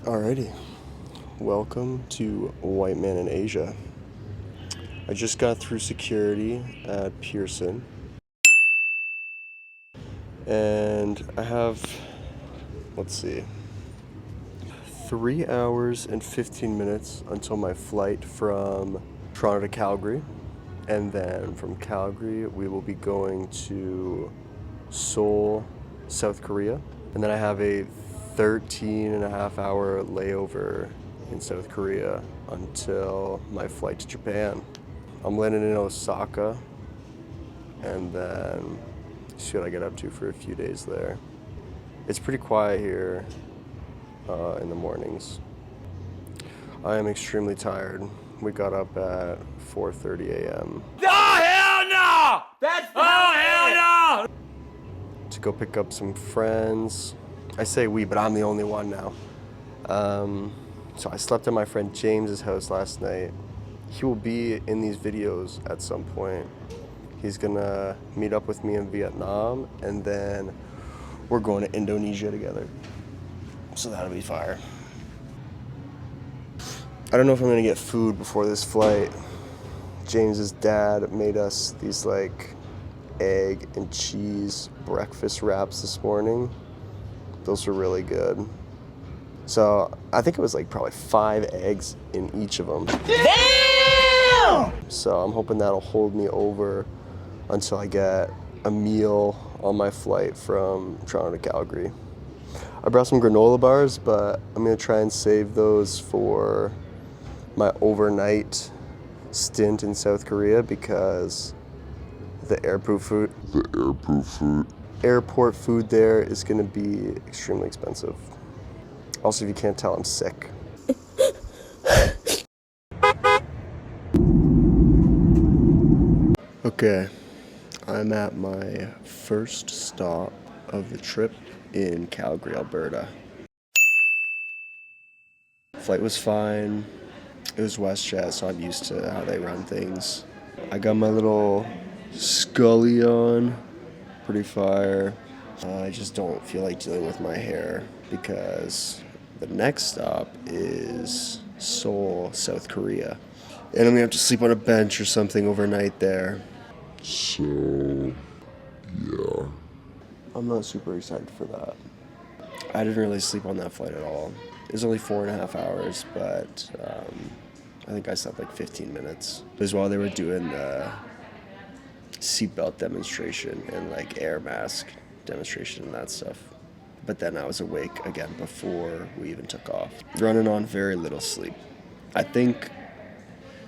Alrighty, welcome to White Man in Asia. I just got through security at Pearson, and I have, 3 hours and 15 minutes until my flight from Toronto to Calgary, and then from Calgary we will be going to Seoul, South Korea, and then I have a 13.5 hour layover in South Korea until my flight to Japan. I'm landing in Osaka, and then see what I get up to for a few days there. It's pretty quiet here in the mornings. I am extremely tired. We got up at 4:30 a.m. Oh, hell no! That's hell no! To go pick up some friends. I say we, but I'm the only one now. So I slept at my friend James's house last night. He will be in these videos at some point. He's gonna meet up with me in Vietnam, and then we're going to Indonesia together. So that'll be fire. I don't know if I'm gonna get food before this flight. James's dad made us these egg and cheese breakfast wraps this morning. Those were really good. So I think it was probably 5 eggs in each of them. Damn! So I'm hoping that'll hold me over until I get a meal on my flight from Toronto to Calgary. I brought some granola bars, but I'm gonna try and save those for my overnight stint in South Korea because the airport food there is gonna be extremely expensive. Also, if you can't tell, I'm sick. Okay, I'm at my first stop of the trip in Calgary, Alberta. Flight was fine. It was WestJet, so I'm used to how they run things. I got my little Scully on, pretty fire. I just don't feel like dealing with my hair because the next stop is Seoul, South Korea. And I'm gonna have to sleep on a bench or something overnight there. So, yeah. I'm not super excited for that. I didn't really sleep on that flight at all. It was only 4.5 hours, but I think I slept 15 minutes. It was while they were doing the seatbelt demonstration and air mask demonstration and that stuff. But then I was awake again before we even took off. Running on very little sleep. I think,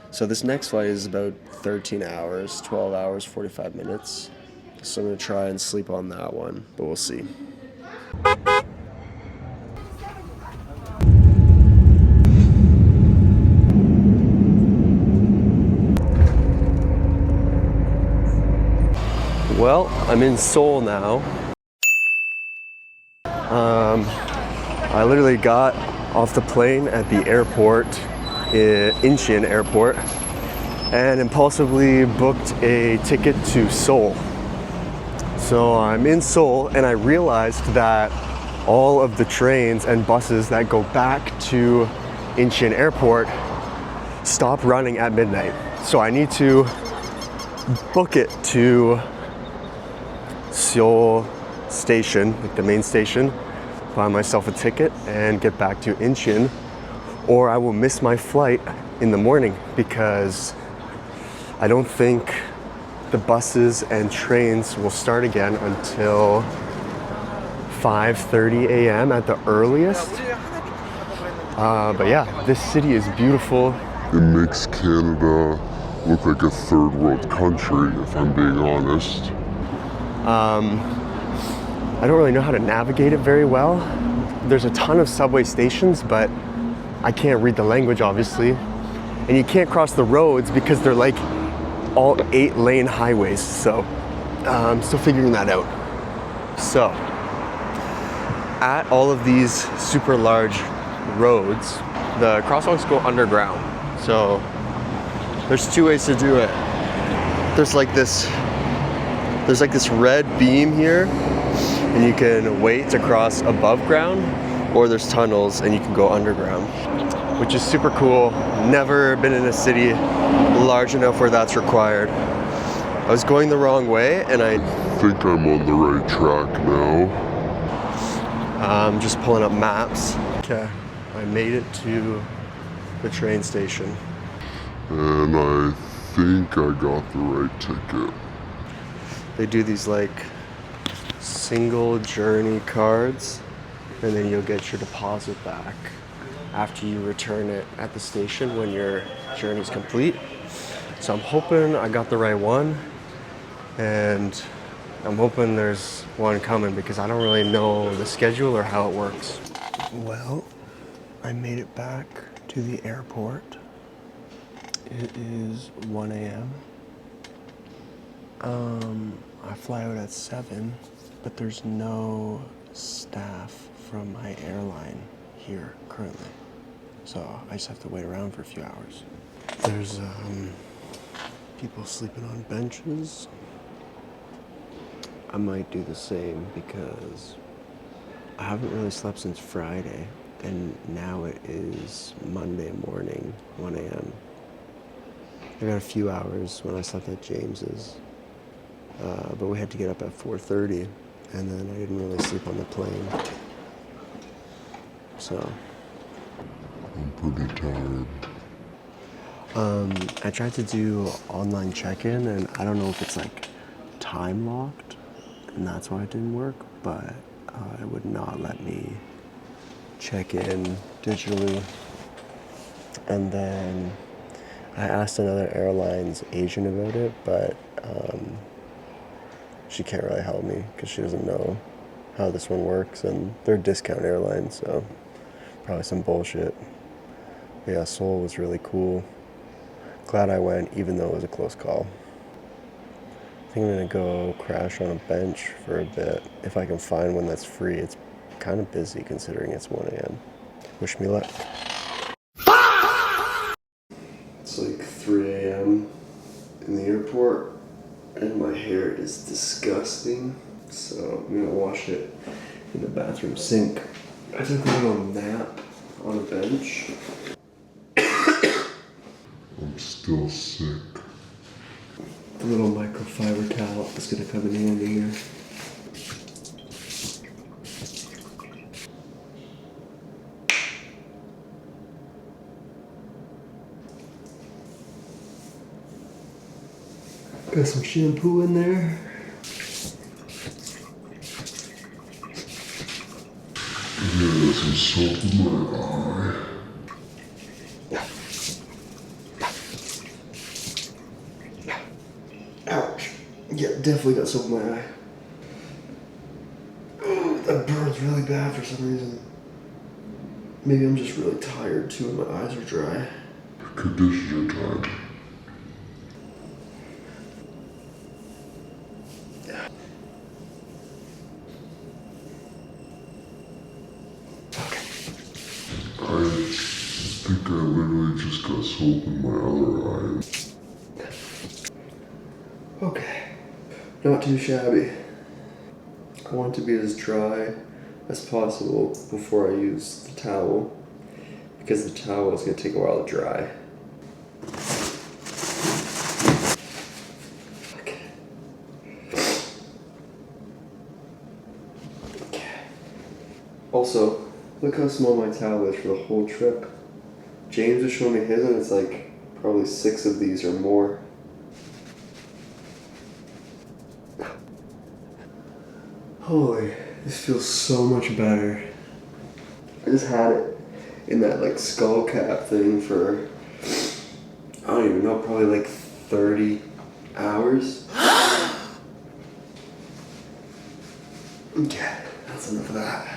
so this next flight is about 13 hours, 12 hours, 45 minutes. So I'm gonna try and sleep on that one, but we'll see. Well, I'm in Seoul now. I literally got off the plane at the airport, Incheon Airport, and impulsively booked a ticket to Seoul. So I'm in Seoul, and I realized that all of the trains and buses that go back to Incheon Airport stop running at midnight. So I need to book it to Seoul station, the main station, buy myself a ticket and get back to Incheon, or I will miss my flight in the morning because I don't think the buses and trains will start again until 5:30 a.m. at the earliest. But yeah, this city is beautiful. It makes Canada look like a third world country, if I'm being honest. I don't really know how to navigate it very well. There's a ton of subway stations, but I can't read the language, obviously. And you can't cross the roads because they're all 8-lane highways. So I'm still figuring that out. So at all of these super large roads, the crosswalks go underground. So there's 2 ways to do it. There's this red beam here, and you can wait to cross above ground, or there's tunnels and you can go underground, which is super cool. Never been in a city large enough where that's required. I was going the wrong way and I think I'm on the right track now. I'm just pulling up maps. Okay, I made it to the train station. And I think I got the right ticket. They do these like single journey cards, and then you'll get your deposit back after you return it at the station when your journey's complete. So I'm hoping I got the right one, and I'm hoping there's one coming because I don't really know the schedule or how it works. Well, I made it back to the airport. It is 1 a.m. I fly out at 7, but there's no staff from my airline here currently. So I just have to wait around for a few hours. There's people sleeping on benches. I might do the same because I haven't really slept since Friday, and now it is Monday morning, 1 a.m. I got a few hours when I slept at James's, but we had to get up at 4:30, and then I didn't really sleep on the plane. So I'm pretty tired. I tried to do online check-in, and I don't know if it's like time locked, and that's why it didn't work, but it would not let me check in digitally. And then I asked another airline's agent about it, but she can't really help me because she doesn't know how this one works, and they're a discount airline, so probably some bullshit. But yeah, Seoul was really cool. Glad I went, even though it was a close call. I think I'm gonna go crash on a bench for a bit, if I can find one that's free. It's kind of busy considering it's 1 a.m. Wish me luck. It's like 3 a.m. in the airport, and my hair is disgusting, so I'm gonna wash it in the bathroom sink. I took a little nap on a bench. I'm still sick. The little microfiber towel is gonna come in handy here. Got some shampoo in there. Yeah, some soap in my eye. Ouch. Yeah, definitely got soap in my eye. Oh, that burns really bad for some reason. Maybe I'm just really tired too and my eyes are dry. Conditioner time. I think I literally just got soap in my other eye. Okay, not too shabby. I want to be as dry as possible before I use the towel, because the towel is going to take a while to dry. Okay. Also, look how small my towel is for the whole trip. James was showing me his, and it's like probably 6 of these or more. Holy, this feels so much better. I just had it in that like skull cap thing for, I don't even know, probably like 30 hours. Okay, that's enough of that.